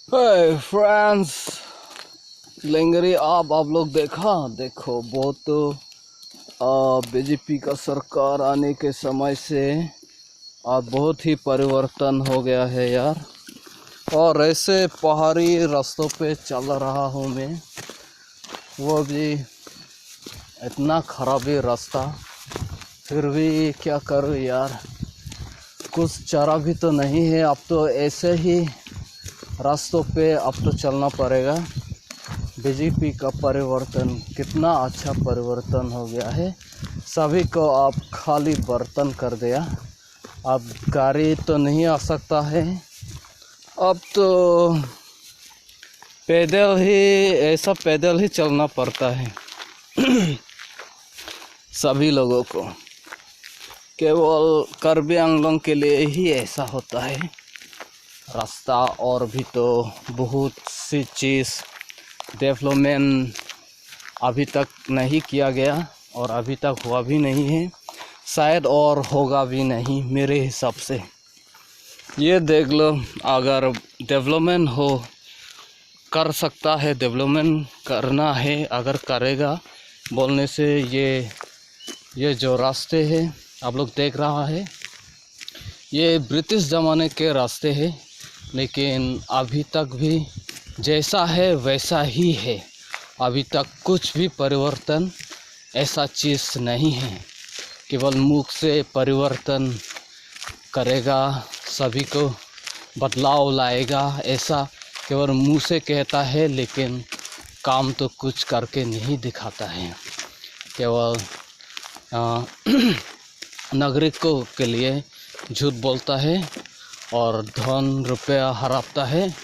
हे friends, लेंगरी आप लोग देखो बहुत बीजेपी का सरकार आने के समय से आज बहुत ही परिवर्तन हो गया है यार। और ऐसे पहाड़ी रास्तों पे चल रहा हूँ मैं, वो भी इतना खराबी रास्ता, फिर भी क्या करूँ यार, कुछ चारा भी तो नहीं है। अब तो ऐसे ही रास्तों पे अब तो चलना पड़ेगा। बीजेपी का परिवर्तन कितना अच्छा परिवर्तन हो गया है। सभी को आप खाली बर्तन कर दिया। अब गाड़ी तो नहीं आ सकता है, अब तो पैदल ही चलना पड़ता है सभी लोगों को। केवल कार्बी आंगलोंग के लिए ही ऐसा होता है रास्ता। और भी तो बहुत सी चीज़ डेवलपमेंट अभी तक नहीं किया गया और अभी तक हुआ भी नहीं है, शायद और होगा भी नहीं मेरे हिसाब से। ये देख लो, अगर डेवलपमेंट हो कर सकता है, डेवलपमेंट करना है, अगर करेगा बोलने से ये जो रास्ते हैं आप लोग देख रहा है, ये ब्रिटिश ज़माने के रास्ते हैं, लेकिन अभी तक भी जैसा है वैसा ही है। अभी तक कुछ भी परिवर्तन ऐसा चीज़ नहीं है। केवल मुख से परिवर्तन करेगा, सभी को बदलाव लाएगा, ऐसा केवल मुँह से कहता है, लेकिन काम तो कुछ करके नहीं दिखाता है। केवल नागरिकों के लिए झूठ बोलता है और धन रुपया हड़पता है।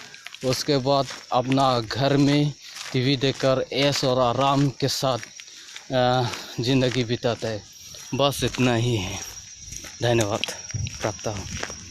उसके बाद अपना घर में टीवी देखकर ऐश और आराम के साथ ज़िंदगी बिताता है। बस इतना ही है। धन्यवाद, रखता हूँ।